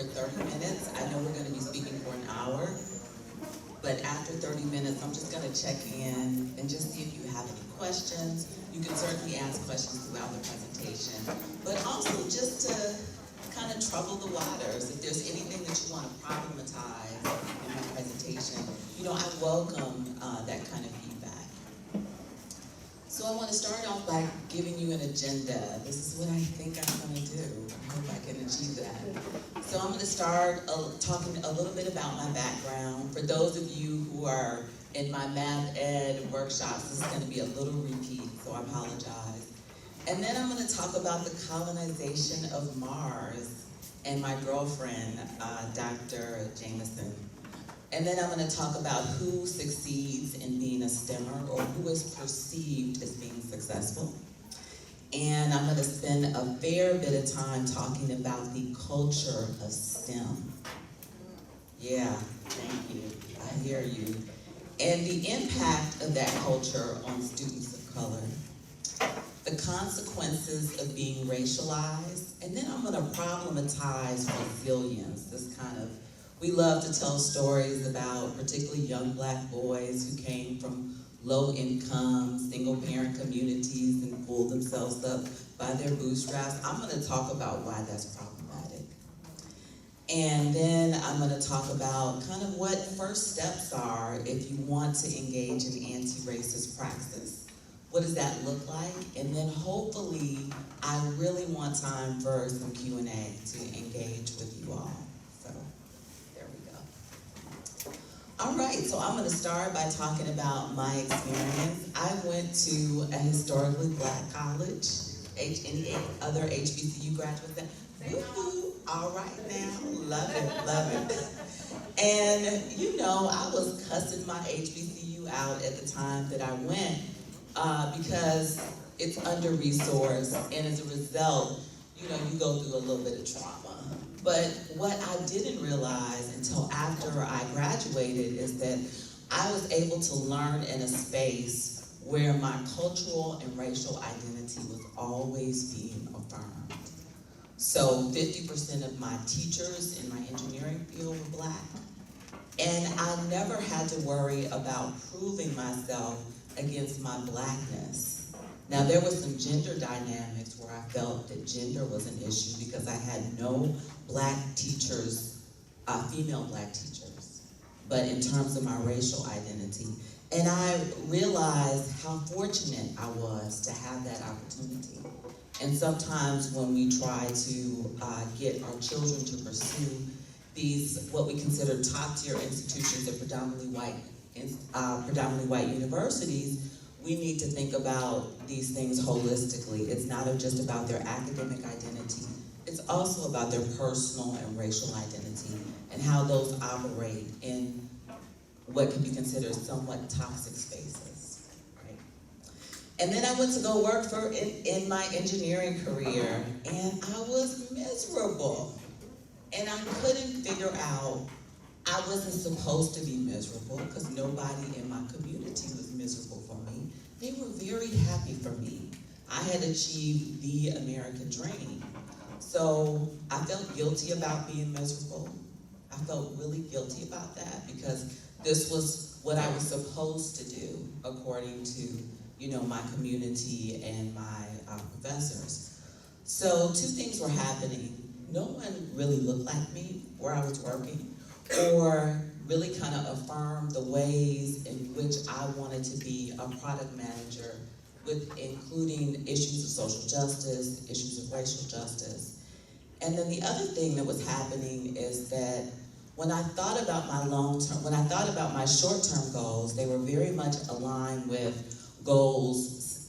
for 30 minutes. I know we're going to be speaking for an hour, but after 30 minutes, I'm just going to check in and just see if you have any questions. You can certainly ask questions throughout the presentation, but also just to kind of trouble the waters. If there's anything that you want to problematize in my presentation, I welcome that kind of feedback. So I want to start off by giving you an agenda. This is what I think I'm going to do. I hope I can achieve that. So I'm going to start talking a little bit about my background. For those of you who are in my math ed workshops, this is going to be a little repeat, so I apologize. And then I'm going to talk about the colonization of Mars and my girlfriend, Dr. Jameson. And then I'm going to talk about who succeeds in being a STEMmer, or who is perceived as being successful. And I'm going to spend a fair bit of time talking about the culture of STEM. Yeah, thank you. I hear you. And the impact of that culture on students of color. The consequences of being racialized. And then I'm going to problematize resilience, this kind of, we love to tell stories about particularly young Black boys who came from low-income, single-parent communities and pulled themselves up by their bootstraps. I'm going to talk about why that's problematic. And then I'm going to talk about kind of what first steps are if you want to engage in anti-racist praxis. What does that look like? And then hopefully, I really want time for some Q&A to engage with you all. All right, so I'm going to start by talking about my experience. I went to a historically Black college. Any other HBCU graduates? Woo-hoo. All right now, love it. And I was cussing my HBCU out at the time that I went because it's under-resourced, and as a result, you go through a little bit of trauma. But what I didn't realize until after I graduated is that I was able to learn in a space where my cultural and racial identity was always being affirmed. So 50% of my teachers in my engineering field were Black. And I never had to worry about proving myself against my Blackness. Now, there was some gender dynamics where I felt that gender was an issue because I had no Black teachers, female Black teachers, but in terms of my racial identity. And I realized how fortunate I was to have that opportunity. And sometimes when we try to get our children to pursue these, what we consider top-tier institutions at predominantly white universities, we need to think about these things holistically. It's not just about their academic identity. It's also about their personal and racial identity and how those operate in what can be considered somewhat toxic spaces, right? And then I went to go work in my engineering career, and I was miserable. And I couldn't figure out, I wasn't supposed to be miserable because nobody in my community was miserable for me. They were very happy for me. I had achieved the American dream. So I felt guilty about being miserable. I felt really guilty about that because this was what I was supposed to do according to, my community and my professors. So two things were happening. No one really looked like me where I was working, or really kind of affirmed the ways in which I wanted to be a product manager, with including issues of social justice, issues of racial justice. And then the other thing that was happening is that when I thought about my short-term goals, they were very much aligned with goals,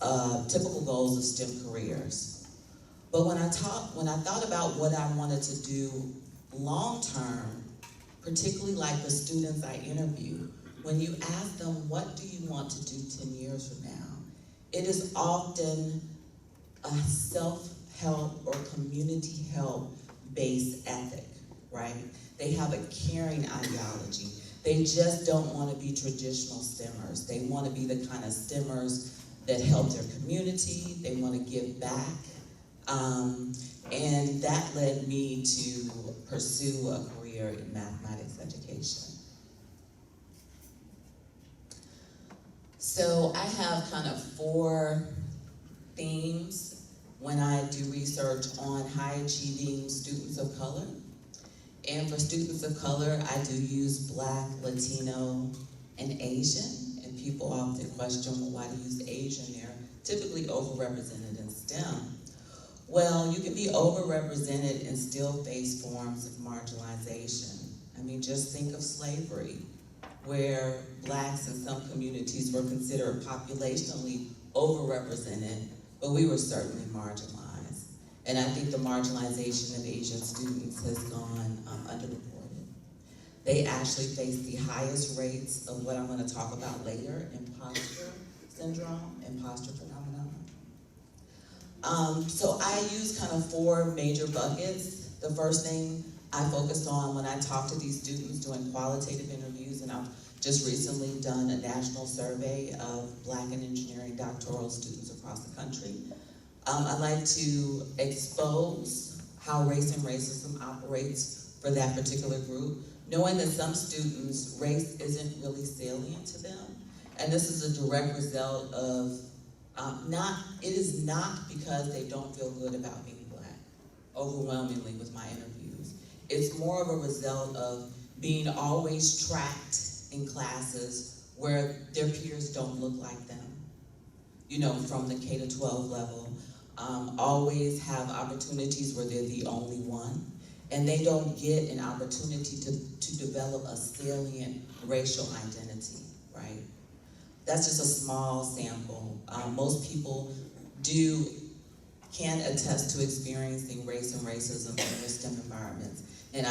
typical goals of STEM careers. But when I thought about what I wanted to do long-term, particularly like the students I interview, when you ask them, what do you want to do 10 years from now? It is often a self-help or community help-based ethic, right? They have a caring ideology. They just don't want to be traditional STEMers. They want to be the kind of STEMers that help their community. They want to give back. And that led me to pursue a career in mathematics education. So I have kind of 4 themes when I do research on high-achieving students of color. And for students of color, I do use Black, Latino, and Asian. And people often question, well, why do you use Asian? They're typically overrepresented in STEM. Well, you can be overrepresented and still face forms of marginalization. I mean, just think of slavery, where Blacks in some communities were considered populationally overrepresented, but we were certainly marginalized. And I think the marginalization of Asian students has gone underreported. They actually face the highest rates of what I'm going to talk about later, imposter syndrome, imposter phenomenon. So I use kind of 4 major buckets. The first thing I focused on when I talk to these students doing qualitative interviews, and I've just recently done a national survey of Black and engineering doctoral students across the country. I like to expose how race and racism operates for that particular group, knowing that some students, race isn't really salient to them. And this is a direct result of it is not because they don't feel good about being Black, overwhelmingly with my interviews. It's more of a result of being always tracked in classes where their peers don't look like them, you know, from the K to 12 level. Always have opportunities where they're the only one, and they don't get an opportunity to develop a salient racial identity, right? That's just a small sample. Most people can attest to experiencing race and racism in their STEM environments, and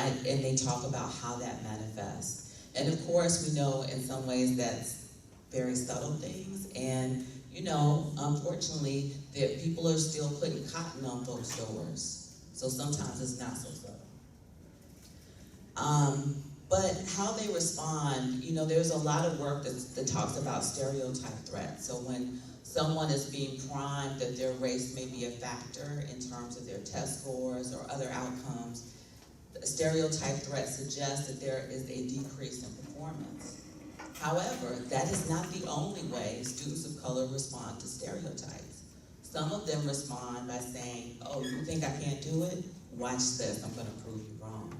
they talk about how that manifests. And of course, we know in some ways that's very subtle things, and you know, unfortunately, that people are still putting cotton on folks' doors, so sometimes it's not so subtle. But how they respond, you know, there's a lot of work that talks about stereotype threat. So when someone is being primed that their race may be a factor in terms of their test scores or other outcomes, the stereotype threat suggests that there is a decrease in performance. However, that is not the only way students of color respond to stereotypes. Some of them respond by saying, oh, you think I can't do it? Watch this, I'm gonna prove you wrong.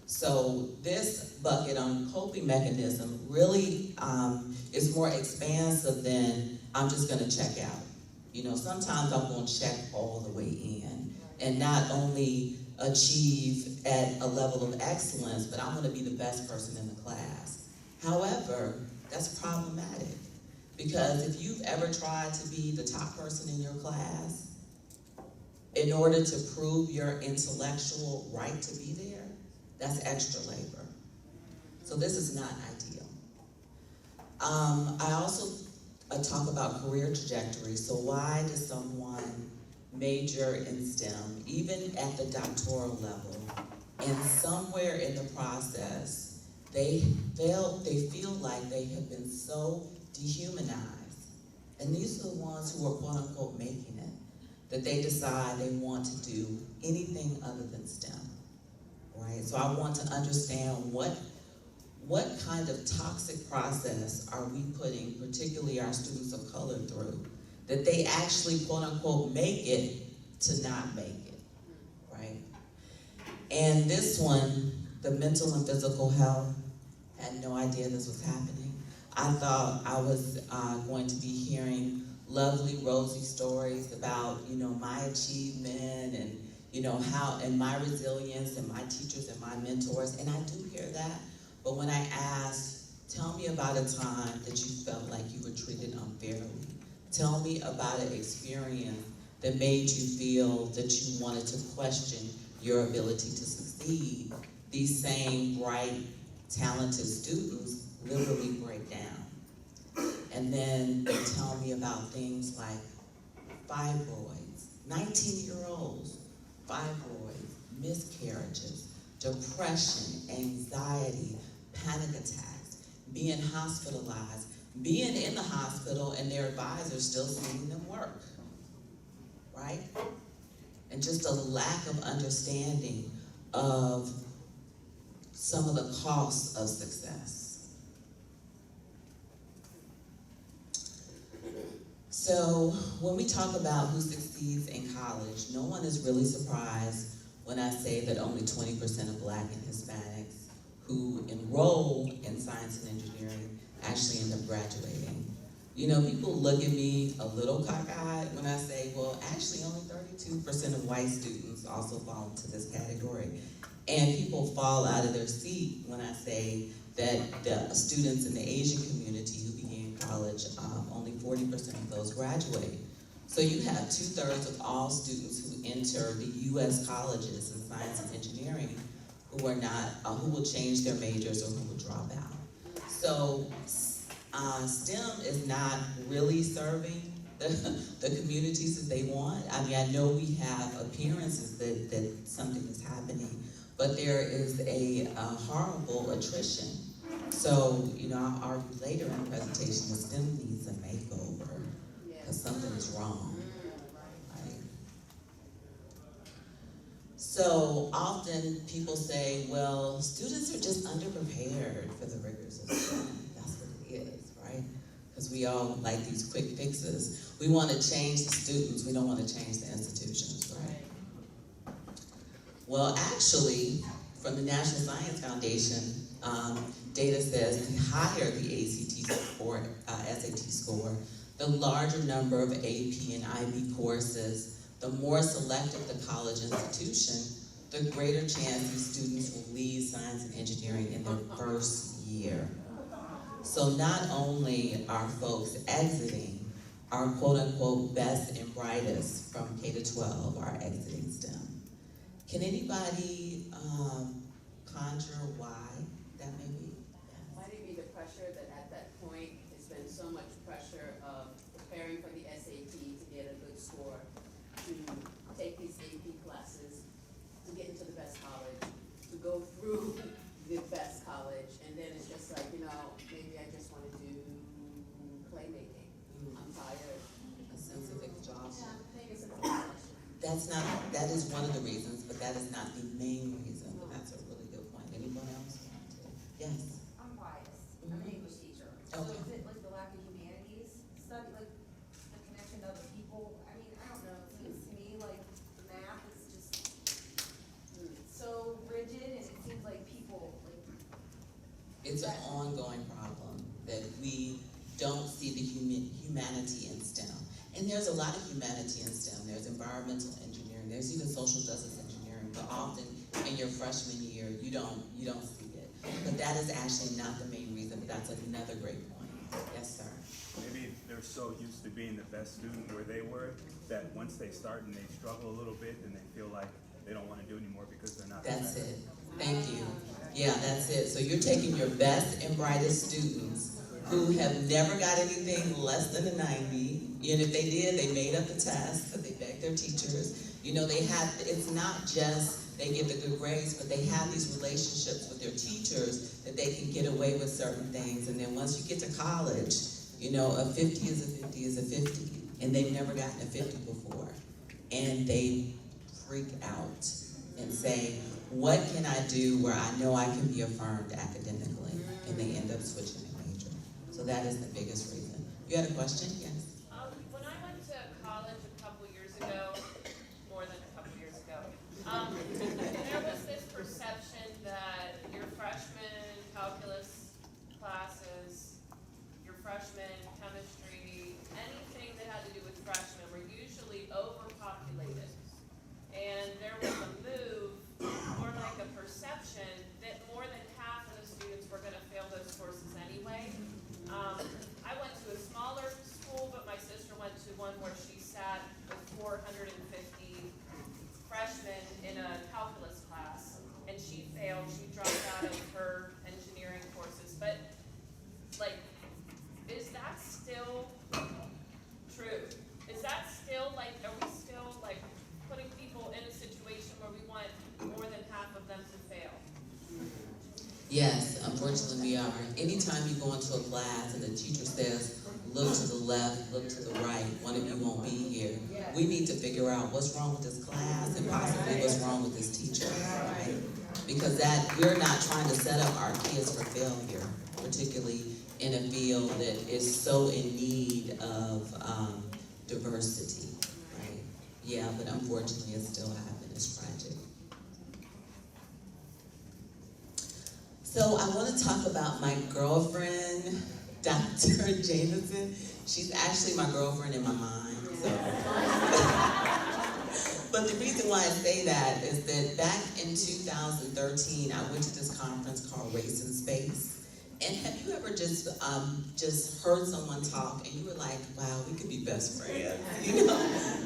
So this bucket on coping mechanism really is more expansive than I'm just gonna check out. You know, sometimes I'm gonna check all the way in and not only achieve at a level of excellence, but I'm gonna be the best person in the class. However, that's problematic because if you've ever tried to be the top person in your class, in order to prove your intellectual right to be there, that's extra labor. So this is not ideal. I also talk about career trajectories. So why does someone major in STEM, even at the doctoral level, and somewhere in the process, they feel like they have been so dehumanized. And these are the ones who are quote unquote making it, that they decide they want to do anything other than STEM, right? So I want to understand what kind of toxic process are we putting, particularly our students of color, through, that they actually quote unquote make it to not make it, right? And this one, the mental and physical health, had no idea this was happening. I thought I was going to be hearing lovely, rosy stories about, you know, my achievement and, you know, and my resilience and my teachers and my mentors, and I do hear that. But when I asked, tell me about a time that you felt like you were treated unfairly. Tell me about an experience that made you feel that you wanted to question your ability to succeed. These same bright, talented students literally break down. And then they tell me about things like fibroids, 19-year-olds, fibroids, miscarriages, depression, anxiety, panic attacks, being hospitalized, being in the hospital and their advisors still seeing them work, right? and just a lack of understanding of some of the costs of success. So when we talk about who succeeds in college, no one is really surprised when I say that only 20% of Black and Hispanics who enroll in science and engineering actually end up graduating. You know, people look at me a little cockeyed when I say, well, actually only 32% of white students also fall into this category. And people fall out of their seat when I say that the students in the Asian community who begin college, only 40% of those graduate. So you have 2/3 of all students who enter the U.S. colleges in science and engineering who are not, who will change their majors or who will drop out. So STEM is not really serving the communities that they want. I mean, I know we have appearances that something is happening, but there is a horrible attrition. So, you know, I'll argue later in the presentation that STEM needs a makeover because something is wrong, right? So often people say, well, students are just underprepared for the rigors of STEM. That's what it is, right? Because we all like these quick fixes. We want to change the students, we don't want to change the institutions, right? Well, actually, from the National Science Foundation, data says the higher the SAT score, the larger number of AP and IB courses, the more selective the college institution, the greater chance these students will leave science and engineering in their first year. So not only are folks exiting, our quote-unquote best and brightest from K-12 are exiting STEM. Can anybody conjure why that may be? Might it be the pressure that at that point it's been so much pressure of preparing for the SAT to get a good score, to take these AP classes, to get into the best college, to go through the best college, and then it's just like, you know, maybe I just want to do playmaking. I'm tired. A sense of exhaustion. Yeah, maybe it's a exhaustion. That is one of the reasons, but that is not the main reason. But that's a really good point. Anyone else? Yes. I'm biased. I'm an English teacher. So Okay. is it like the lack of humanities study, like the connection to other people? I mean, I don't know. It seems to me like the math is just so rigid, and it seems like people like. It's an ongoing problem that we don't see the humanity in STEM. And there's a lot of humanity in STEM. There's environmental engineering. There's even social justice engineering. But often in your freshman year, you don't see it. But that is actually not the main reason. But that's another great point. Yes, sir. Maybe they're so used to being the best student where they were that once they start and they struggle a little bit, then they feel like they don't want to do anymore because they're not. That's it. Thank you. Yeah, that's it. So you're taking your best and brightest students who have never got anything less than a 90. And if they did, they made up the test because they begged their teachers. You know, it's not just they get the good grades, but they have these relationships with their teachers that they can get away with certain things. And then once you get to college, you know, a 50 is a 50 is a 50. And they've never gotten a 50 before. And they freak out and say, what can I do where I know I can be affirmed academically? And they end up switching their major. So that is the biggest reason. You had a question? Yes. When I went to college a couple years ago, more than a couple years ago, there was this perception that your freshman calculus classes, your freshman chemistry, anything that had to do with freshmen were usually overpopulated. And there was a move, or like a perception, that more than half of the students were going to fail those courses anyway. I went to a smaller school, but my sister went to one where she sat with 450 freshmen in a calculus class, and she failed. She dropped out of her engineering courses. But, like, is that still true? Is that still, like, are we still, like, putting people in a situation where we want more than half of them to fail? Yes, unfortunately we are. Anytime you go into a class and the teacher says, look to the left, look to the right, one of you won't be here. We need to figure out what's wrong with this class and possibly what's wrong with this teacher, right? Because we're not trying to set up our kids for failure, particularly in a field that is so in need of diversity, right? Yeah, but unfortunately it still happens. It's tragic. So I want to talk about my girlfriend, Dr. Jameson. She's actually my girlfriend in my mind. So. But the reason why I say that is that back in 2013, I went to this conference called Race in Space. And have you ever just heard someone talk and you were like, wow, we could be best friends? You know,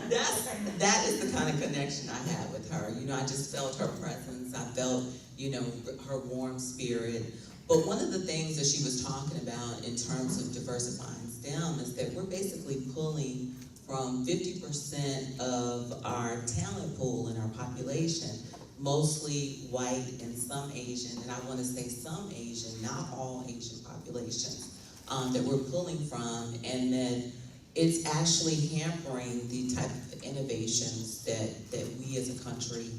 that is the kind of connection I had with her. You know, I just felt her presence. I felt, you know, her warm spirit. But one of the things that she was talking about in terms of diversifying STEM is that we're basically pulling from 50% of our talent pool in our population, mostly white and some Asian, and I want to say some Asian, not all Asian populations, that we're pulling from, and that it's actually hampering the type of innovations that we as a country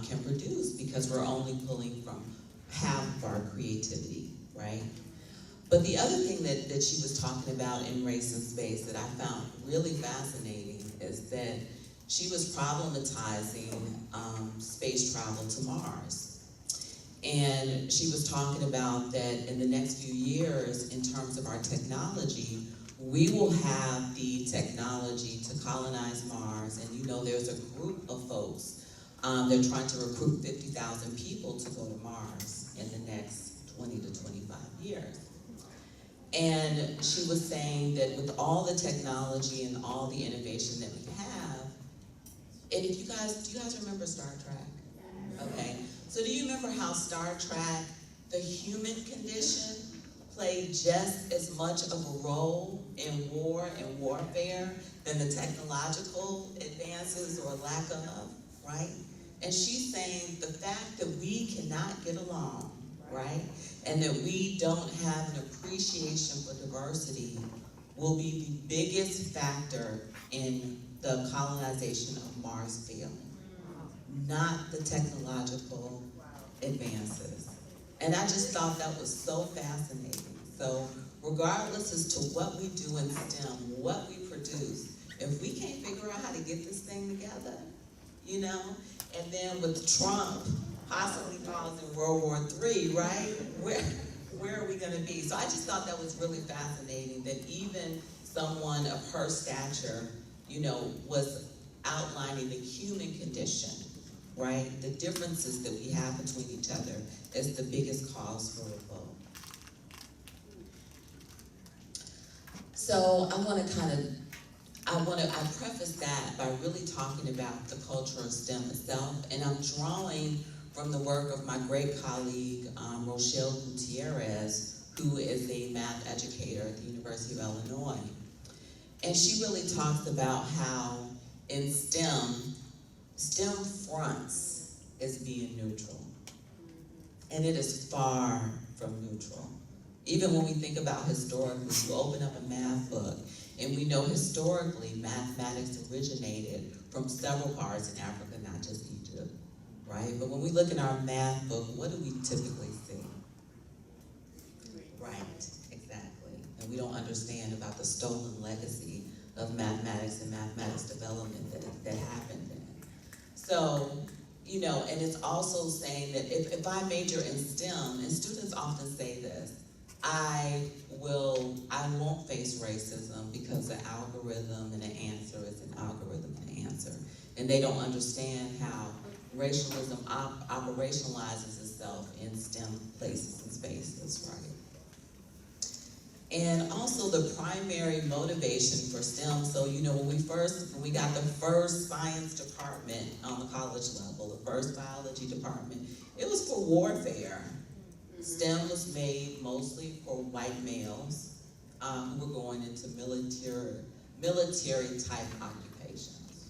can produce, because we're only pulling from half of our creativity, right? But the other thing that she was talking about in Race and Space that I found really fascinating is that she was problematizing space travel to Mars. And she was talking about that in the next few years, in terms of our technology, we will have the technology to colonize Mars. And you know, there's a group of folks, they're trying to recruit 50,000 people to go to Mars in the next 20 to 25 years. And she was saying that with all the technology and all the innovation that we have, and if do you guys remember Star Trek? Okay, so do you remember how Star Trek, the human condition, played just as much of a role in war and warfare than the technological advances or lack of, right? And she's saying the fact that we cannot get along, right? And that we don't have an appreciation for diversity will be the biggest factor in the colonization of Mars failing, not the technological advances. And I just thought that was so fascinating. So regardless as to what we do in STEM, what we produce, if we can't figure out how to get this thing together, you know, and then with Trump possibly causing World War III, right? Where are we going to be? So I just thought that was really fascinating that even someone of her stature, you know, was outlining the human condition, right? The differences that we have between each other is the biggest cause for revolt. So I preface that by really talking about the culture of STEM itself, and I'm drawing from the work of my great colleague, Rochelle Gutierrez, who is a math educator at the University of Illinois. And she really talks about how in STEM fronts as being neutral. And it is far from neutral. Even when we think about historically, you open up a math book, and we know historically mathematics originated from several parts in Africa, not just Egypt, right? But when we look in our math book, what do we typically see? Right, exactly. And we don't understand about the stolen legacy of mathematics and mathematics development that happened then. So, you know, and it's also saying that if I major in STEM, and students often say this, I won't face racism because the algorithm and the answer is an algorithm and an answer. And they don't understand how racialism operationalizes itself in STEM places and spaces, right? And also the primary motivation for STEM, so you know, when we got the first science department on the college level, the first biology department, it was for warfare. STEM was made mostly for white males who were going into military type occupations,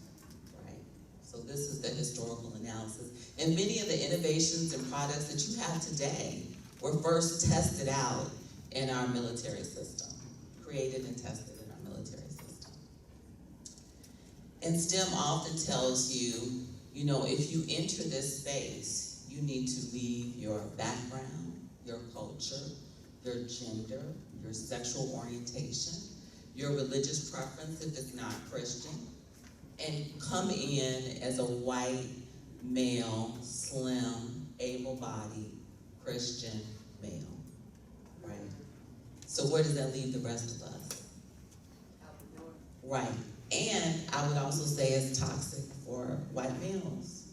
right? So this is the historical analysis. And many of the innovations and products that you have today were first tested out in our military system, created and tested And STEM often tells you, you know, if you enter this space, you need to leave your background, your culture, your gender, your sexual orientation, your religious preference if it's not Christian, and come in as a white, male, slim, able-bodied, Christian male, right? So where does that leave the rest of us? Out the door. Right. And I would also say it's toxic for white males.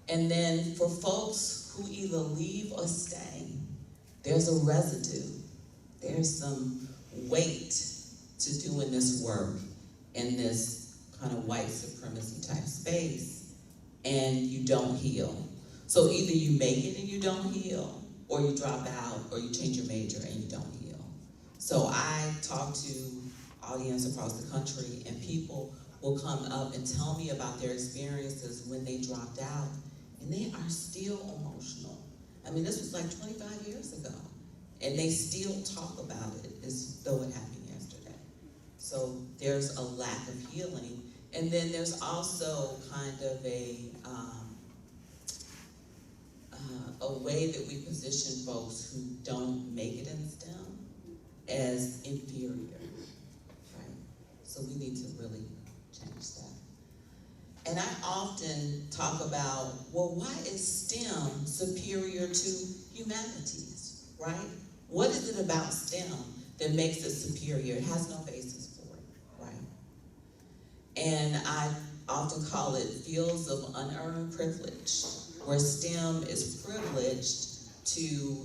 And then for folks who either leave or stay, there's a residue. There's some weight to doing this work in this kind of white supremacy type space, and you don't heal. So either you make it and you don't heal, or you drop out, or you change your major and you don't heal. So I talk to audience across the country, and people will come up and tell me about their experiences when they dropped out, and they are still emotional. I mean, this was like 25 years ago, and they still talk about it as though it happened yesterday. So there's a lack of healing, and then there's also kind of a way that we position folks who don't make it in STEM as inferior, right? So we need to really change that. And I often talk about, well, why is STEM superior to humanities, right? What is it about STEM that makes it superior? It has no basis for it, right? And I often call it fields of unearned privilege, where STEM is privileged to,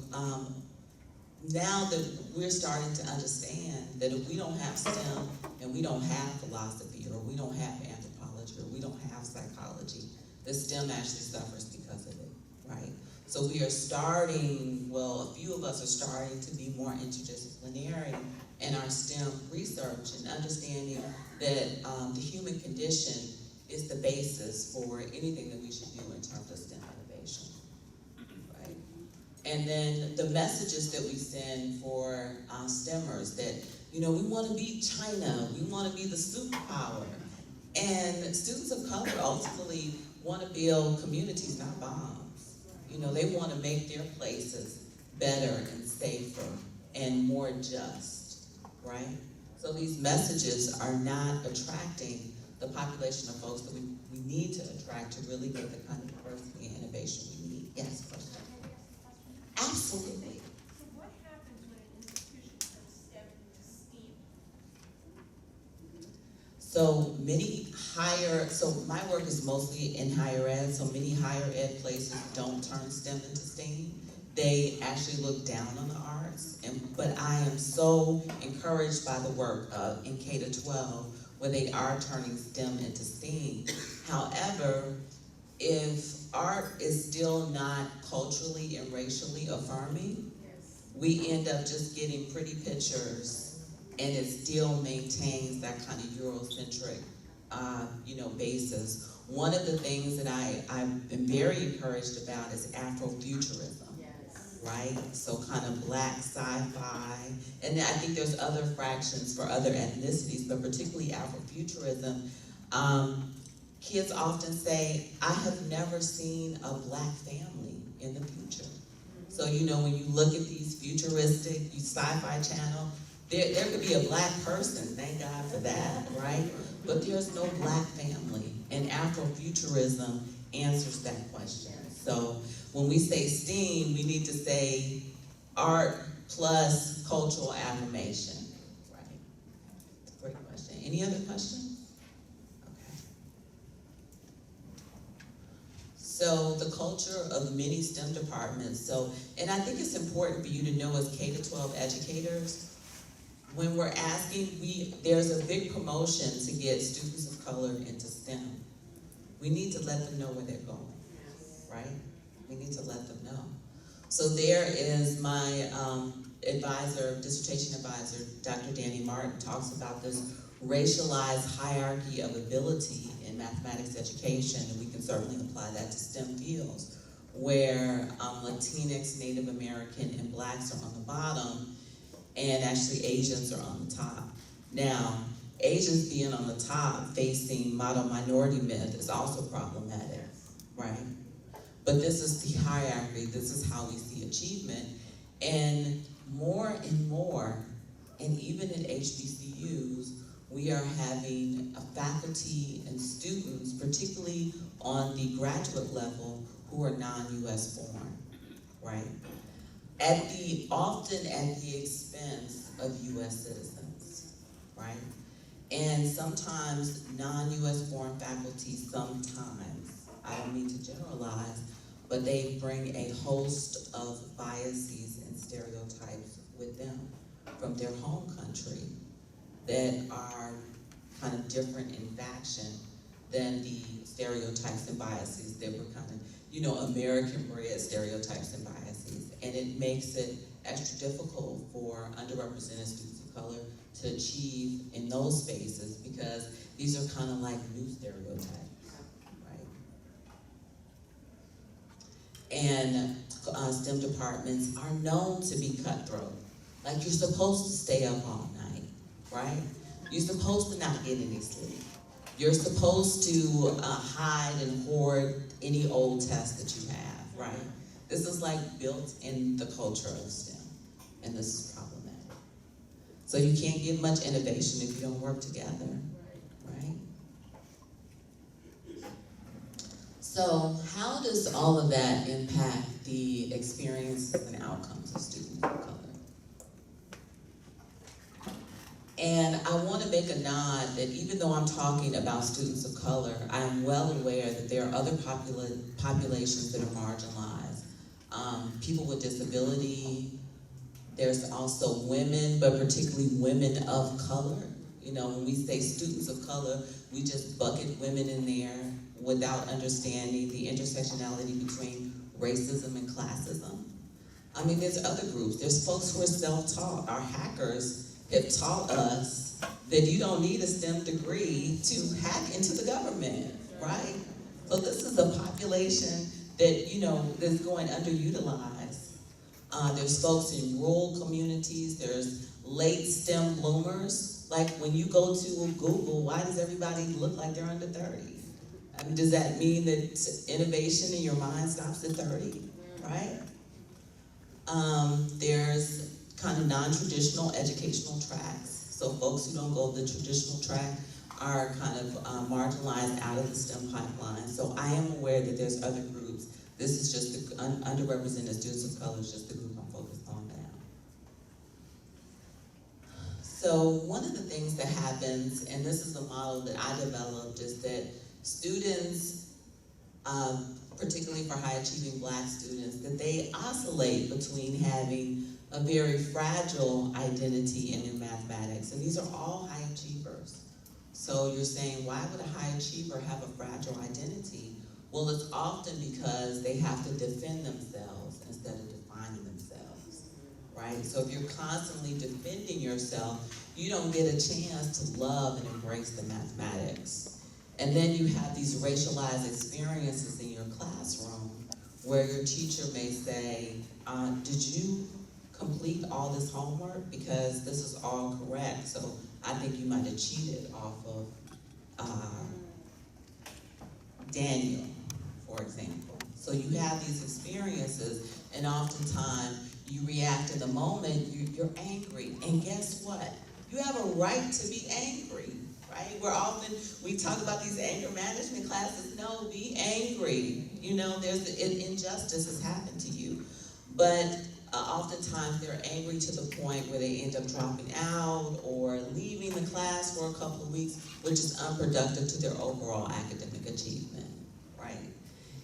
now that we're starting to understand that if we don't have STEM and we don't have philosophy, or we don't have anthropology, or we don't have psychology, the STEM actually suffers because of it, right? So we are starting, well, a few of us are starting to be more interdisciplinary in our STEM research and understanding that the human condition is the basis for anything that we should do in terms of STEM innovation, right? And then the messages that we send for STEMers that, you know, we want to be China, we want to be the superpower. And students of color ultimately want to build communities, not bombs. You know, they want to make their places better and safer and more just, right? So these messages are not attracting the population of folks that we need to attract to really get the kind of diversity and innovation we need. Yes, question? Absolutely. So what happens when an institution turns STEM into STEAM? So so my work is mostly in higher ed, so many higher ed places don't turn STEM into STEAM. They actually look down on the arts, but I am so encouraged by the work in K-12 where they are turning STEM into STEAM. However, if art is still not culturally and racially affirming, we end up just getting pretty pictures, and it still maintains that kind of Eurocentric, basis. One of the things that I've been very encouraged about is Afrofuturism, right? So kind of black sci-fi, and I think there's other fractions for other ethnicities, but particularly Afrofuturism. Kids often say, I have never seen a black family in the future. So, you know, when you look at these futuristic, sci-fi channel, there could be a black person, thank God for that, right? But there's no black family, and Afrofuturism answers that question. So when we say STEAM, we need to say art plus cultural affirmation, right? Great question. Any other questions? Okay. So the culture of many STEM departments. And I think it's important for you to know as K-12 educators, when we're asking, there's a big promotion to get students of color into STEM. We need to let them know where they're going, right? We need to let them know. So there is my dissertation advisor, Dr. Danny Martin, talks about this racialized hierarchy of ability in mathematics education, and we can certainly apply that to STEM fields, where Latinx, Native American, and blacks are on the bottom, and actually Asians are on the top. Now, Asians being on the top facing model minority myth is also problematic, right? But this is the hierarchy, this is how we see achievement. And more, and even in HBCUs, we are having a faculty and students, particularly on the graduate level, who are non-US born, right? Often at the expense of US citizens, right? And sometimes non-US born faculty, sometimes, I don't mean to generalize, but they bring a host of biases and stereotypes with them from their home country that are kind of different in faction than the stereotypes and biases that were kind of, American-bred stereotypes and biases. And it makes it extra difficult for underrepresented students of color to achieve in those spaces because these are kind of like new stereotypes, right? And STEM departments are known to be cutthroat. Like you're supposed to stay up all night, right? You're supposed to not get any sleep. You're supposed to hide and hoard any old test that you have, right? This is like built in the culture of STEM, and this is problematic. So you can't get much innovation if you don't work together, right? So how does all of that impact the experiences and outcomes of students of color? And I want to make a nod that even though I'm talking about students of color, I'm well aware that there are other populations that are marginalized. People with disability, there's also women, but particularly women of color. When we say students of color, we just bucket women in there without understanding the intersectionality between racism and classism. I mean, there's other groups. There's folks who are self-taught. Our hackers have taught us that you don't need a STEM degree to hack into the government, right? So this is a population that, that's going underutilized. There's folks in rural communities, there's late STEM bloomers. Like when you go to Google, why does everybody look like they're under 30? I mean, does that mean that innovation in your mind stops at 30, right? There's kind of non-traditional educational tracks. So folks who don't go the traditional track are kind of marginalized out of the STEM pipeline. So I am aware that there's other groups. This is just the underrepresented students of color is just the group I'm focused on now. So one of the things that happens, and this is a model that I developed, is that students, particularly for high achieving Black students, that they oscillate between having a very fragile identity in their mathematics. And these are all high achievers. So you're saying, why would a high achiever have a fragile identity? Well, it's often because they have to defend themselves instead of defining themselves, right? So if you're constantly defending yourself, you don't get a chance to love and embrace the mathematics. And then you have these racialized experiences in your classroom where your teacher may say, did you complete all this homework? Because this is all correct, so I think you might have cheated off of Daniel, for example. So you have these experiences, and oftentimes you react in the moment, you're angry. And guess what? You have a right to be angry, right? We talk about these anger management classes. No, be angry. There's an injustice has happened to you. But oftentimes they're angry to the point where they end up dropping out or leaving the class for a couple of weeks, which is unproductive to their overall academic achievement, right?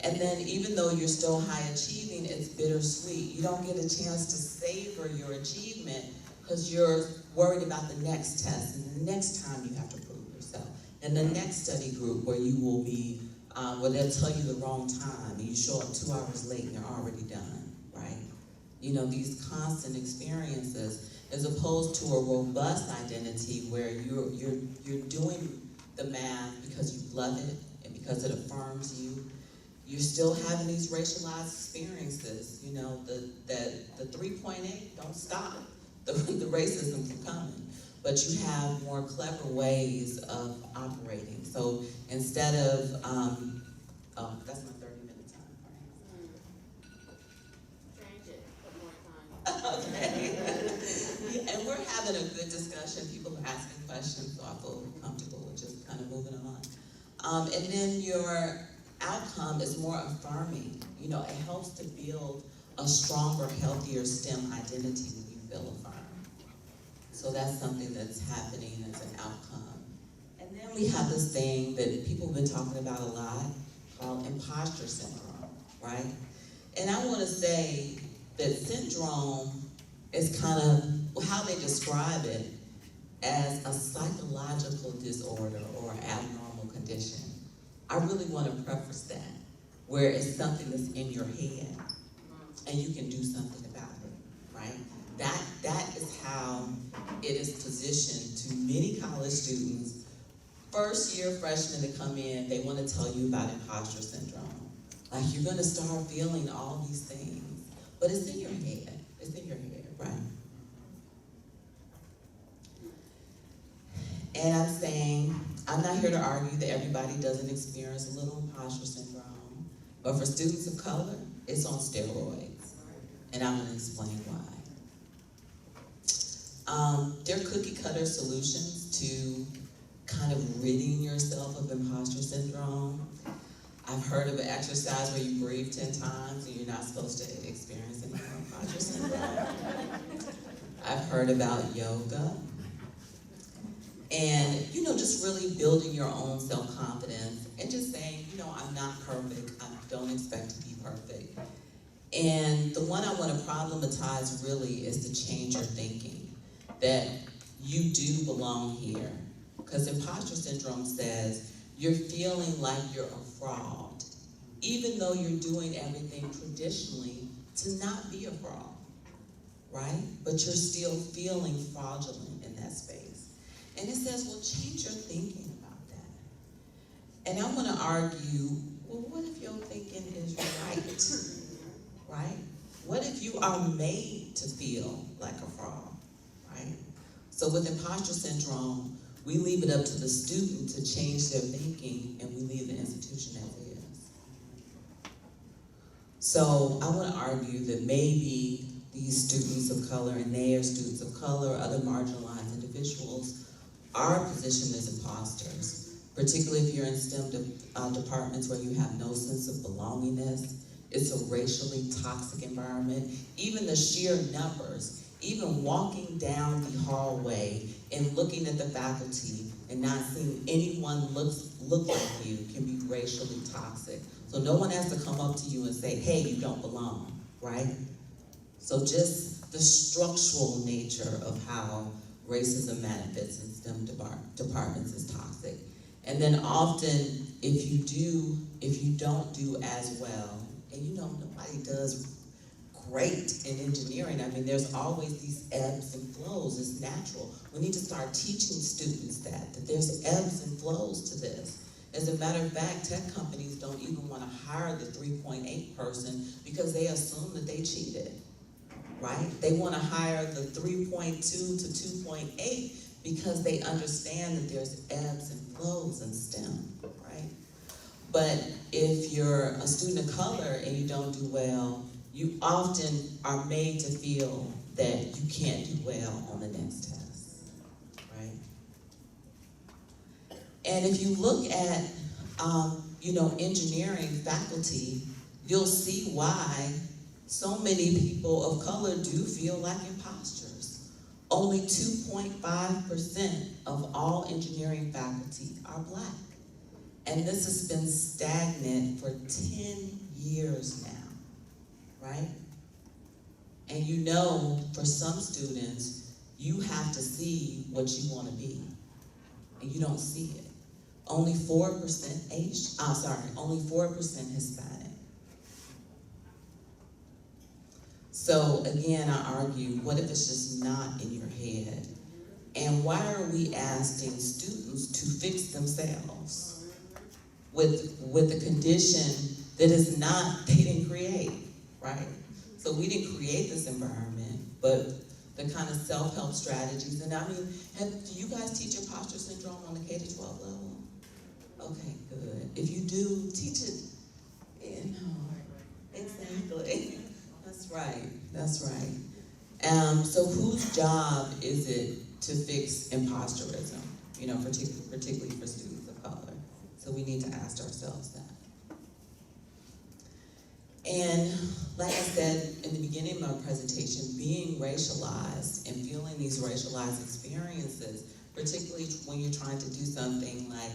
And then even though you're still high achieving, it's bittersweet. You don't get a chance to savor your achievement because you're worried about the next test and the next time you have to prove yourself. And the next study group where you will be, where they'll tell you the wrong time and you show up 2 hours late and you're already done, right? These constant experiences, as opposed to a robust identity where you're doing the math because you love it and because it affirms you. You're still having these racialized experiences. The 3.8 don't stop the racism from coming. but you have more clever ways of operating. So instead of, oh, that's my 30-minute time. Change it, put more time. Okay. Yeah, and we're having a good discussion. People are asking questions, so I feel comfortable with just kind of moving on. And then your outcome is more affirming. You know, it helps to build a stronger, healthier STEM identity when you feel affirmed. So that's something that's happening as an outcome. And then we have this thing that people have been talking about a lot called imposter syndrome, right? And I want to say that syndrome is kind of how they describe it as a psychological disorder or abnormal condition. I really want to preface that, where it's something that's in your head and you can do something about it, right? That is how it is positioned to many college students. First year freshmen that come in, they want to tell you about imposter syndrome. Like, you're going to start feeling all these things, but it's in your head. It's in your head, right? And I'm saying, I'm not here to argue that everybody doesn't experience a little imposter syndrome, but for students of color, it's on steroids. And I'm going to explain why. There are cookie cutter solutions to kind of ridding yourself of imposter syndrome. I've heard of an exercise where you breathe 10 times and you're not supposed to experience any more imposter syndrome. I've heard about yoga. And, you know, just really building your own self-confidence and just saying, you know, I'm not perfect. I don't expect to be perfect. And the one I want to problematize really is to change your thinking, that you do belong here. Because imposter syndrome says you're feeling like you're a fraud, even though you're doing everything traditionally to not be a fraud, right? But you're still feeling fraudulent in that space. And it says, well, change your thinking about that. And I'm going to argue, well, what if your thinking is right, right? What if you are made to feel like a fraud, right? So with imposter syndrome, we leave it up to the student to change their thinking, and we leave the institution as it is. So I want to argue that maybe these students of color, and they are students of color, other marginalized individuals, are positioned as imposters, particularly if you're in STEM departments where you have no sense of belongingness. It's a racially toxic environment. Even the sheer numbers, even walking down the hallway and looking at the faculty and not seeing anyone look like you can be racially toxic. So no one has to come up to you and say, hey, you don't belong, right? So just the structural nature of how racism manifests in STEM departments is toxic. And then often, if you don't do as well, and you know, nobody does great in engineering. I mean, there's always these ebbs and flows. It's natural. We need to start teaching students that there's ebbs and flows to this. As a matter of fact, tech companies don't even want to hire the 3.8 person because they assume that they cheated, right? They want to hire the 3.2 to 2.8 because they understand that there's ebbs and flows in STEM, right? But if you're a student of color and you don't do well, you often are made to feel that you can't do well on the next test, right? And if you look at, engineering faculty, you'll see why so many people of color do feel like imposters. Only 2.5% of all engineering faculty are Black. And this has been stagnant for 10 years now, right? And you know, for some students, you have to see what you want to be, and you don't see it. Only 4% only 4% Hispanic. So again, I argue, what if it's just not in your head? And why are we asking students to fix themselves with a condition that is not, they didn't create, right? So we didn't create this environment, but the kind of self-help strategies. And I mean, do you guys teach imposter syndrome on the K-12 level? Okay, good. If you do, teach it. Exactly. That's right. That's right. So whose job is it to fix imposterism? You know, particularly for students of color. So we need to ask ourselves that. And like I said in the beginning of my presentation, being racialized and feeling these racialized experiences, particularly when you're trying to do something like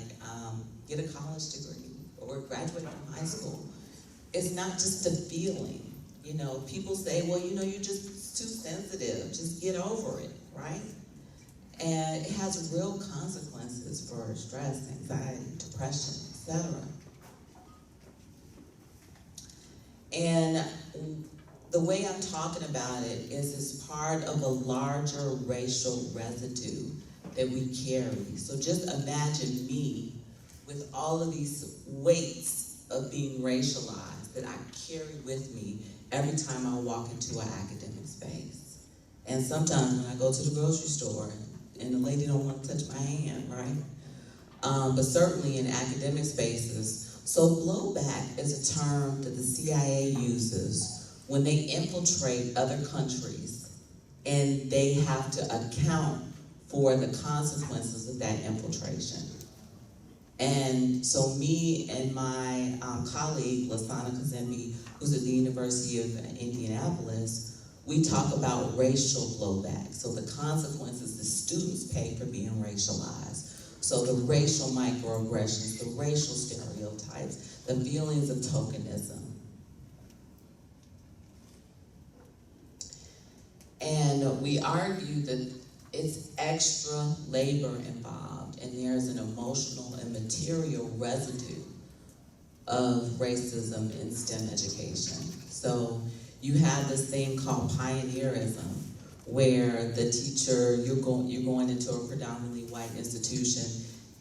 get a college degree or graduate from high school, it's not just a feeling. You know, people say, well, you know, you're just too sensitive, just get over it, right? And it has real consequences for stress, anxiety, depression, etc. And the way I'm talking about it is it's part of a larger racial residue that we carry. So just imagine me with all of these weights of being racialized that I carry with me every time I walk into an academic space. And sometimes when I go to the grocery store and the lady don't want to touch my hand, right? But certainly in academic spaces. So blowback is a term that the CIA uses when they infiltrate other countries and they have to account for the consequences of that infiltration. And so me and my colleague, Lasana Kazembe, who's at the University of Indianapolis, we talk about racial blowback. So the consequences the students pay for being racialized. So the racial microaggressions, the racial stereotypes, the feelings of tokenism. And we argue that it's extra labor involved, and there's an emotional and material residue of racism in STEM education. So you have this thing called pioneerism, where the teacher, you're going into a predominantly white institution,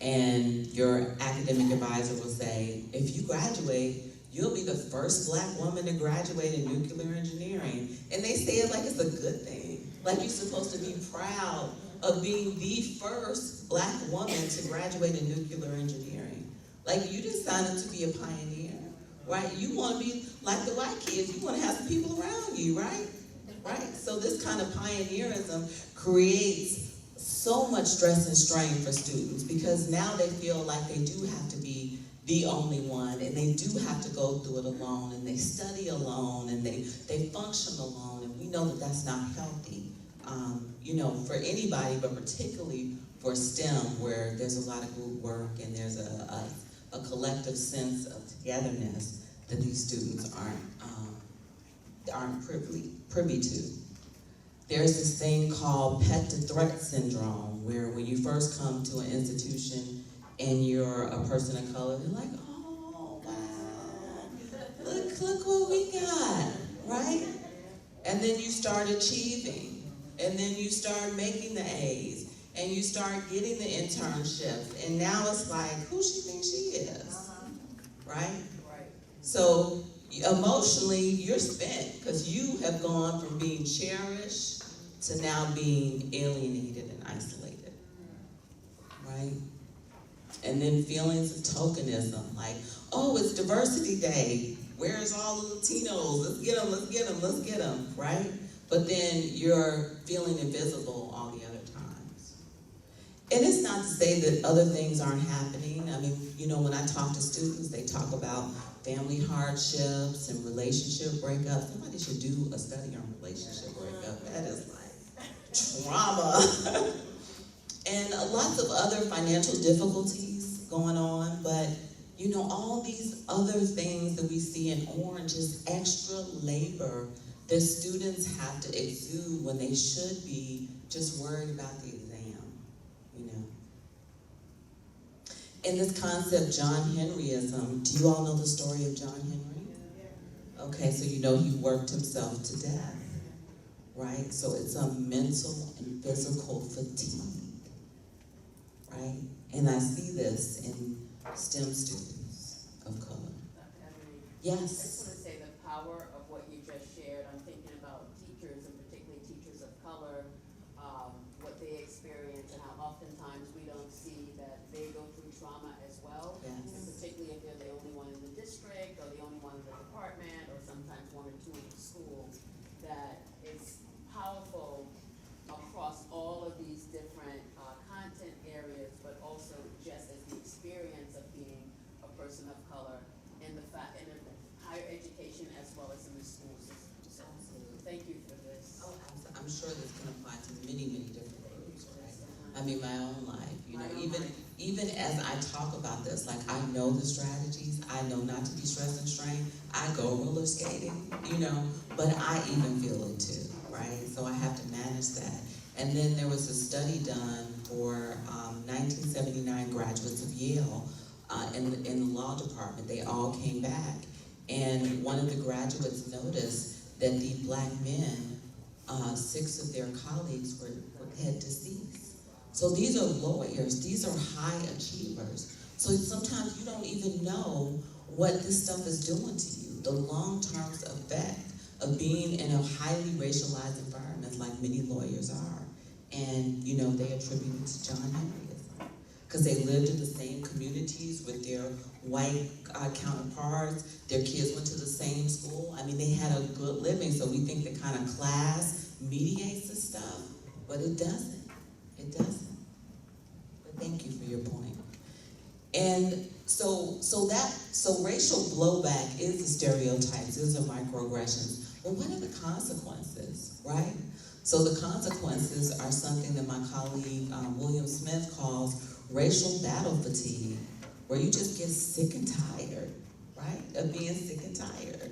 and your academic advisor will say, if you graduate, you'll be the first Black woman to graduate in nuclear engineering. And they say it like it's a good thing. Like you're supposed to be proud of being the first Black woman to graduate in nuclear engineering. Like you didn't sign up to be a pioneer, right? You want to be like the white kids. You want to have some people around you, right? Right? So this kind of pioneerism creates so much stress and strain for students because now they feel like they do have to be the only one, and they do have to go through it alone, and they study alone, and they function alone, and we know that that's not healthy, you know, for anybody, but particularly for STEM, where there's a lot of group work and there's a collective sense of togetherness that these students aren't privy to. There's this thing called pet to threat syndrome, where when you first come to an institution and you're a person of color, they're like, oh, wow, look what we got, right? And then you start achieving, and then you start making the A's, and you start getting the internships, and now it's like, who she thinks she is, right? So emotionally, you're spent, because you have gone from being cherished to now being alienated and isolated, right? And then feelings of tokenism, like, oh, it's Diversity Day. Where's all the Latinos? Let's get them, let's get them, let's get them, right? But then you're feeling invisible all the other times. And it's not to say that other things aren't happening. I mean, you know, when I talk to students, they talk about family hardships and relationship breakups. Somebody should do a study on relationship breakup. That is like trauma. And lots of other financial difficulties going on, but you know, all these other things that we see in orange is extra labor that students have to exude when they should be just worried about the exam, you know. And this concept, John Henryism, do you all know the story of John Henry? Okay, so you know he worked himself to death, right? So it's a mental and physical fatigue, right? And I see this in STEM students of color. Ebony, Yes. I just want to say the power of what you just shared. I'm thinking about teachers, and particularly teachers of color, well as in the school system. So, thank you for this. Oh, I'm sure this can apply to many, many different groups, right? I mean, my own life, you know, even as I talk about this, like I know the strategies, I know not to be stressed and strained. I go roller skating, you know, but I even feel it too, right? So I have to manage that. And then there was a study done for 1979 graduates of Yale in the law department. They all came back, and one of the graduates noticed that the black men, 6 of their colleagues had deceased. So these are lawyers, these are high achievers. So sometimes you don't even know what this stuff is doing to you, the long-term effect of being in a highly racialized environment like many lawyers are. And, you know, they attribute it to John Henryism, because they lived in the same communities with their white counterparts. Their kids went to the same school. I mean, they had a good living, so we think that kind of class mediates this stuff, but it doesn't. It doesn't. But thank you for your point. And so racial blowback is the stereotypes, is the microaggressions. But what are the consequences, right? So the consequences are something that my colleague William Smith calls racial battle fatigue, where you just get sick and tired, right, of being sick and tired,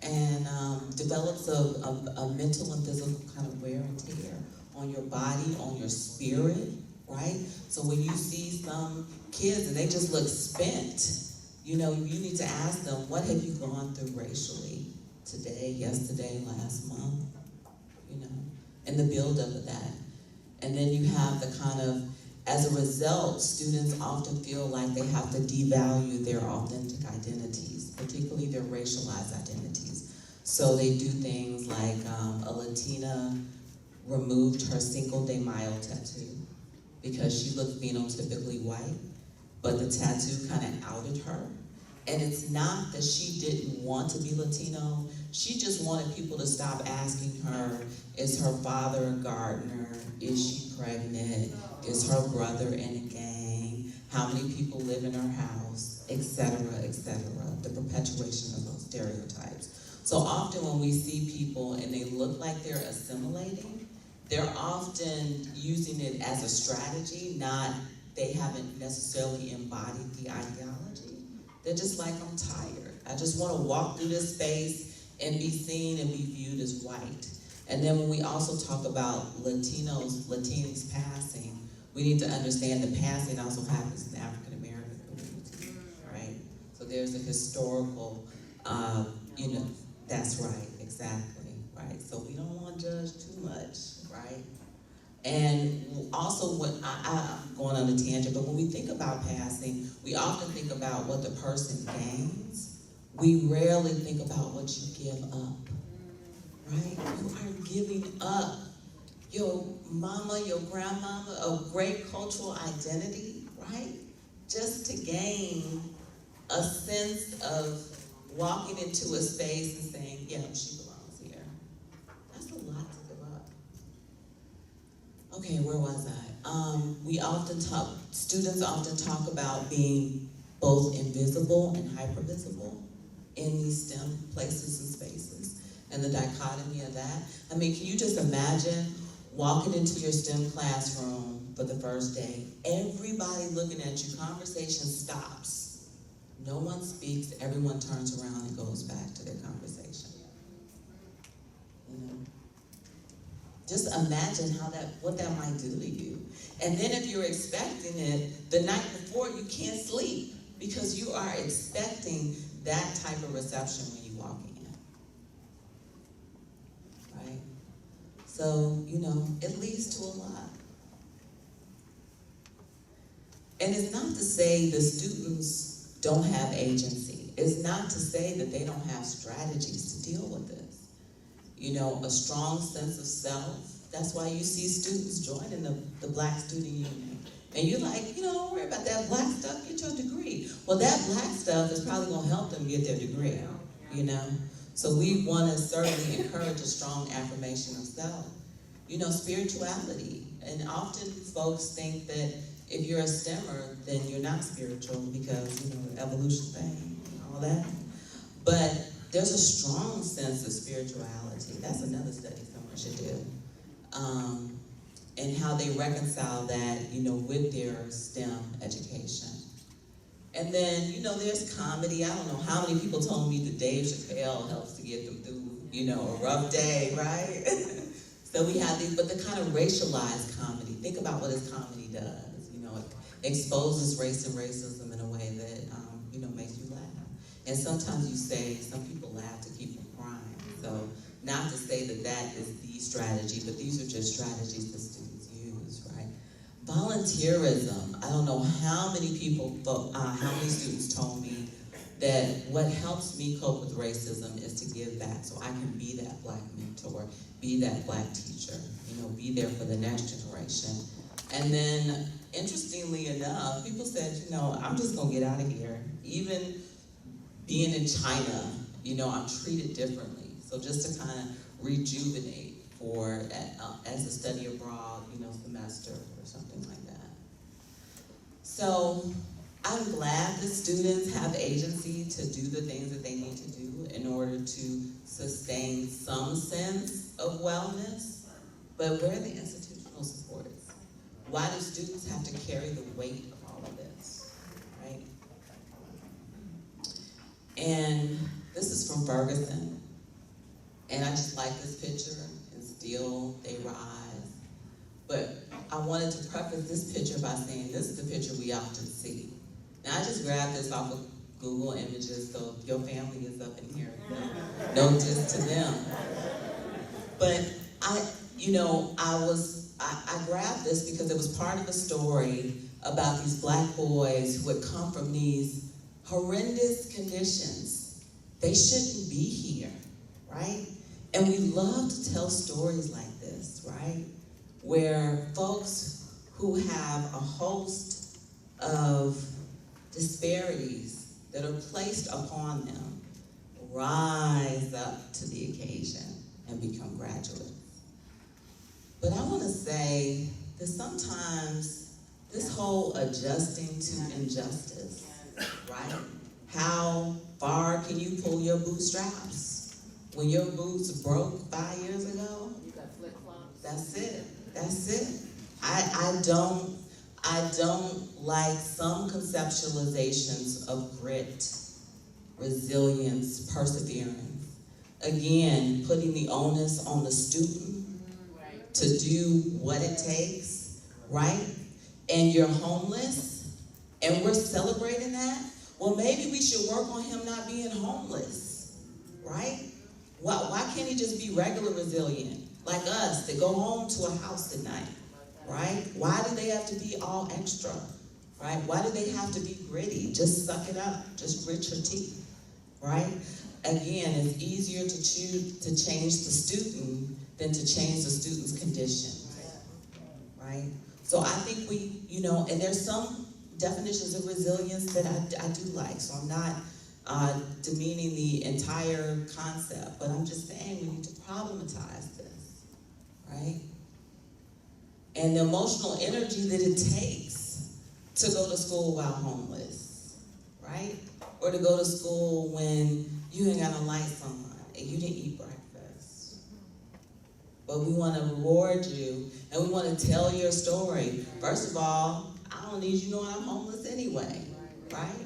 and develops a mental and physical kind of wear and tear on your body, on your spirit, right? So when you see some kids and they just look spent, you know, you need to ask them, what have you gone through racially today, yesterday, last month, you know, and the buildup of that. And then you have the kind of, as a result, students often feel like they have to devalue their authentic identities, particularly their racialized identities. So they do things like a Latina removed her Cinco de Mayo tattoo because she looked phenotypically white, but the tattoo kind of outed her. And it's not that she didn't want to be Latino, she just wanted people to stop asking her, is her father a gardener? Is she pregnant? Is her brother in a gang? How many people live in her house? Etc., etc. The perpetuation of those stereotypes. So often when we see people and they look like they're assimilating, they're often using it as a strategy, not, they haven't necessarily embodied the ideology. They're just like, I'm tired. I just want to walk through this space and be seen and be viewed as white. And then when we also talk about Latinos passing, we need to understand the passing also happens in the African American community, right? So there's a historical, you know, that's right, exactly, right? So we don't want to judge too much, right? And also, what I'm going on a tangent, but when we think about passing, we often think about what the person gains. We rarely think about what you give up, right? You are giving up your mama, your grandmama, a great cultural identity, right? Just to gain a sense of walking into a space and saying, yeah, she belongs here. That's a lot to give up. Okay, where was I? Students often talk about being both invisible and hypervisible in these STEM places and spaces, and the dichotomy of that. I mean, can you just imagine walking into your STEM classroom for the first day, everybody looking at you, conversation stops, no one speaks, everyone turns around and goes back to their conversation. You know? Just imagine what that might do to you. And then if you're expecting it, the night before you can't sleep because you are expecting that type of reception when you walk in. Right? So, you know, it leads to a lot. And it's not to say the students don't have agency. It's not to say that they don't have strategies to deal with this. You know, a strong sense of self. That's why you see students joining the Black Student Union. And you're like, you know, don't worry about that black stuff, get your degree. Well, that black stuff is probably gonna help them get their degree, you know? So we wanna certainly encourage a strong affirmation of self. You know, spirituality. And often folks think that if you're a STEMmer, then you're not spiritual because, you know, the evolution thing and all that. But there's a strong sense of spirituality. That's another study someone should do. And how they reconcile that, with their STEM education. And then, there's comedy. I don't know how many people told me that Dave Chappelle helps to get them through, a rough day, right? So we have these, but the kind of racialized comedy. Think about what his comedy does. It exposes race and racism in a way that, makes you laugh. And sometimes you say, some people laugh to keep from crying. So not to say that that is the strategy, but these are just strategies that students use, right? Volunteerism. I don't know how many people, how many students told me that what helps me cope with racism is to give back so I can be that Black mentor, be that Black teacher, be there for the next generation. And then, interestingly enough, people said, I'm just gonna get out of here. Even being in China, I'm treated differently. So just to kind of rejuvenate for, as a study abroad, semester or something like that. So I'm glad that students have agency to do the things that they need to do in order to sustain some sense of wellness, but where are the institutional supports? Why do students have to carry the weight of all of this, right? And this is from Ferguson, and I just like this picture, and still they rise. But I wanted to preface this picture by saying this is the picture we often see. Now, I just grabbed this off of Google Images, so if your family is up in here, no diss to them. But I grabbed this because it was part of a story about these Black boys who had come from these horrendous conditions. They shouldn't be here, right? And we love to tell stories like this, right? Where folks who have a host of disparities that are placed upon them rise up to the occasion and become graduates. But I want to say that sometimes this whole adjusting to injustice, right? How far can you pull your bootstraps? When your boots broke 5 years ago, You got flip-flops? that's it. That's it. I don't like some conceptualizations of grit, resilience, perseverance. Again, putting the onus on the student Right. to do what it takes, right? And you're homeless, and we're celebrating that. Well, maybe we should work on him not being homeless, right? Why can't he just be regular resilient, like us, that go home to a house at night, right? Why do they have to be all extra, right? Why do they have to be gritty? Just suck it up, just grit your teeth, right? Again, it's easier to choose to change the student than to change the student's conditions, right? So I think we, and there's some definitions of resilience that I do like, so I'm not demeaning the entire concept, but I'm just saying we need to problematize this, right? And the emotional energy that it takes to go to school while homeless, right? Or to go to school when you ain't got no lights on and you didn't eat breakfast. But we want to reward you, and we want to tell your story. First of all, I don't need you knowing I'm homeless anyway, right?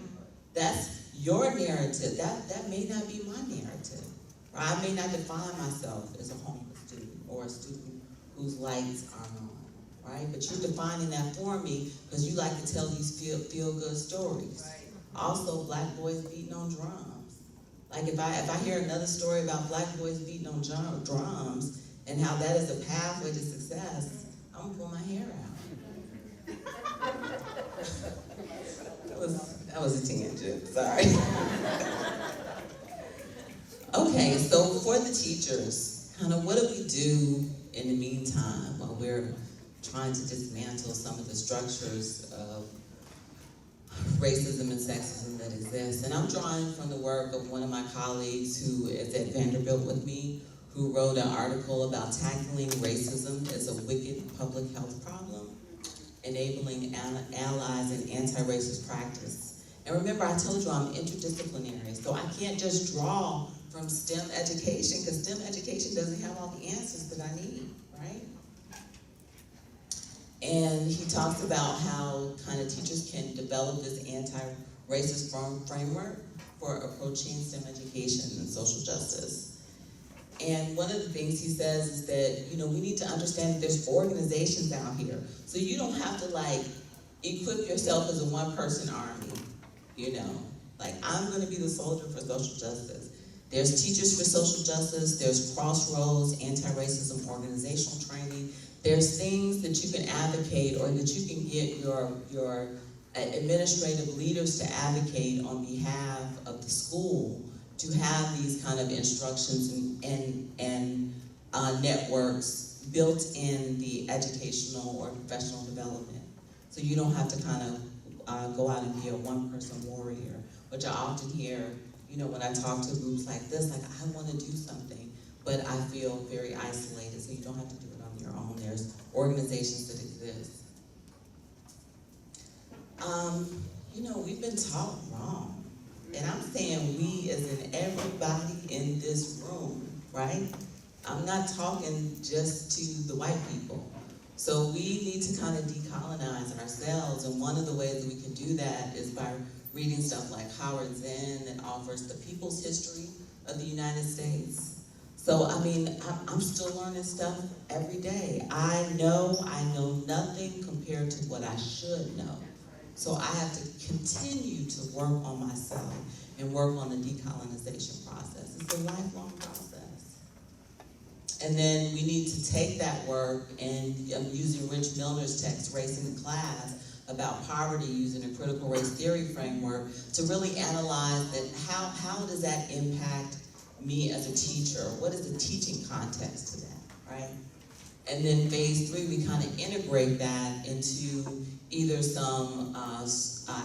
That's your narrative. That may not be my narrative. Right? I may not define myself as a homeless student or a student whose lights are on, right? But you're defining that for me because you like to tell these feel-good stories. Also, Black boys beating on drums. Like if I hear another story about Black boys beating on drums and how that is a pathway to success, I'm gonna pull my hair out. That was a tangent, sorry. Okay, so for the teachers, kind of what do we do in the meantime while we're trying to dismantle some of the structures of racism and sexism that exist? And I'm drawing from the work of one of my colleagues who is at Vanderbilt with me, who wrote an article about tackling racism as a wicked public health problem, enabling allies in anti-racist practice. And remember, I told you I'm interdisciplinary, so I can't just draw from STEM education, because STEM education doesn't have all the answers that I need, right? And he talks about how kind of teachers can develop this anti-racist framework for approaching STEM education and social justice. And one of the things he says is that, you know, we need to understand that there's organizations out here. So you don't have to like equip yourself as a one-person army, you know. Like, I'm gonna be the soldier for social justice. There's Teachers for Social Justice, there's Crossroads, anti-racism organizational training. There's things that you can advocate or that you can get your administrative leaders to advocate on behalf of the school to have these kind of instructions and networks built in the educational or professional development. So you don't have to kind of go out and be a one-person warrior, which I often hear, you know, when I talk to groups like this, like, I want to do something, but I feel very isolated, so you don't have to do it on your own. There's organizations that exist. You know, we've been taught wrong. And I'm saying we as in everybody in this room, right? I'm not talking just to the white people. So we need to kind of decolonize ourselves, and one of the ways that we can do that is by reading stuff like Howard Zinn that offers the people's history of the United States. So, I mean, I'm still learning stuff every day. I know nothing compared to what I should know. So I have to continue to work on myself and work on the decolonization process. It's a lifelong process. And then we need to take that work, and I'm using Rich Milner's text, Race in the Class, about poverty using a critical race theory framework to really analyze that how does that impact me as a teacher? What is the teaching context to that, right? And then phase 3, we kind of integrate that into either some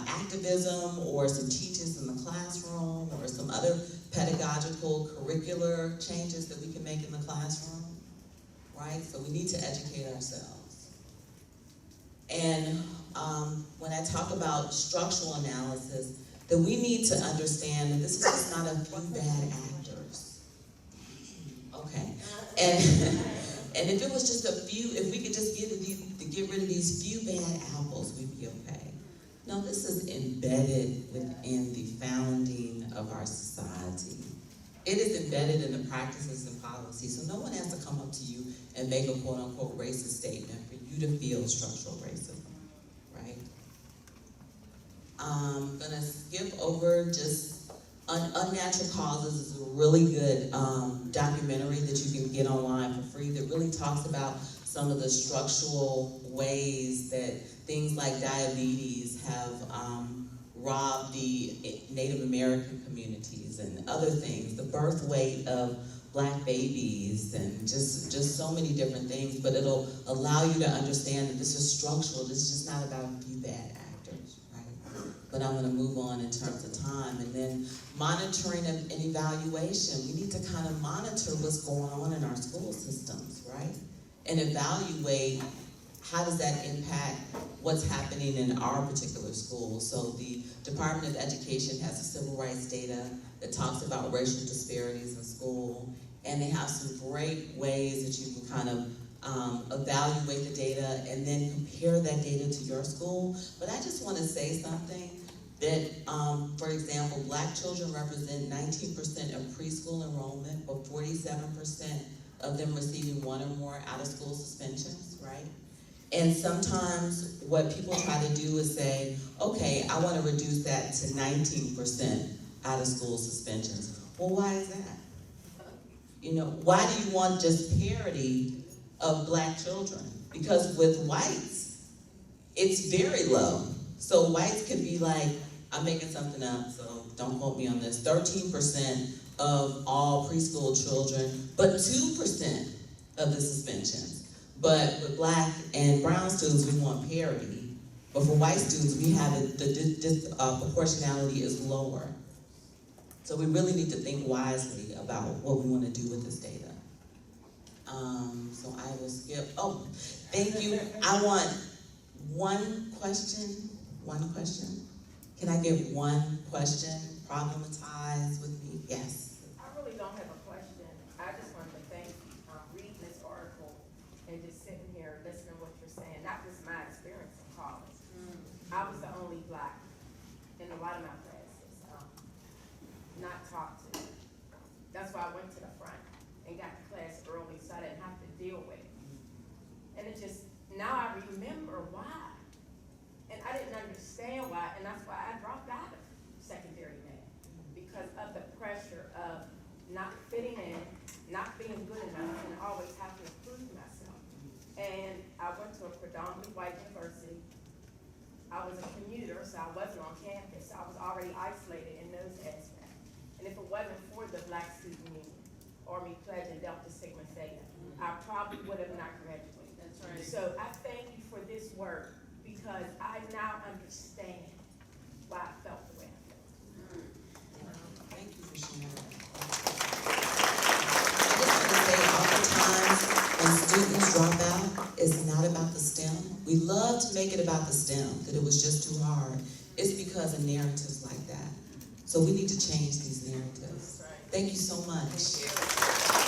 activism or some teachings in the classroom or some other pedagogical curricular changes that we can make in the classroom, right? So we need to educate ourselves. And when I talk about structural analysis, that we need to understand that this is just not a few bad actors. Okay, and if it was just a few, if we could just get rid of these few bad apples, we'd be okay. No, this is embedded within the founding of our society. It is embedded in the practices and policies, so no one has to come up to you and make a quote-unquote racist statement for you to feel structural racism, right? I'm gonna skip over just Unnatural Causes is a really good documentary that you can get online for free that really talks about some of the structural ways that things like diabetes have robbed the Native American communities and other things, the birth weight of Black babies, and just so many different things, but it'll allow you to understand that this is structural. This is just not about a few bad actors, right? But I'm gonna move on in terms of time. And then monitoring and evaluation. We need to kind of monitor what's going on in our school systems, right? And evaluate how does that impact what's happening in our particular school. So the Department of Education has a civil rights data that talks about racial disparities in school, and they have some great ways that you can kind of evaluate the data and then compare that data to your school. But I just want to say something that, for example, Black children represent 19% of preschool enrollment, but 47% of them receiving one or more out-of-school suspensions, right? And sometimes what people try to do is say, okay, I want to reduce that to 19% out-of-school suspensions. Well, why is that? You know, why do you want just parity of Black children? Because with whites, it's very low. So whites could be like, I'm making something up, so don't quote me on this, 13% of all preschool children, but 2% of the suspensions. But with Black and brown students, we want parity. But for white students, we have the proportionality is lower. So we really need to think wisely about what we want to do with this data. So I will skip. Oh, thank you. I want one question. One question. Can I get one question problematized with me? Yes. I really don't have a question. I just wanted to thank you, reading this article and just sitting here listening to what you're saying. That was my experience in college. I was the only black in a lot of my classes, not talked to. That's why I went to the front and got to class early so I didn't have to deal with it. And it just, now I remember why. And I didn't understand why, and that's why I dropped out of secondary math. Because of the pressure of not fitting in, not being good enough, and always having to prove myself. And I went to a predominantly white university. I was a commuter, so I wasn't on campus. I was already isolated in those aspects. And if it wasn't for the Black Student Union, or me pledging Delta Sigma Theta, I probably would have not graduated. That's right. So I thank you for this work, because I now understand why I felt the way I felt. Thank you for sharing. I just want to say, oftentimes when students drop out, it's not about the STEM. We love to make it about the STEM, that it was just too hard. It's because of narratives like that. So we need to change these narratives. That's right. Thank you so much. Thank you.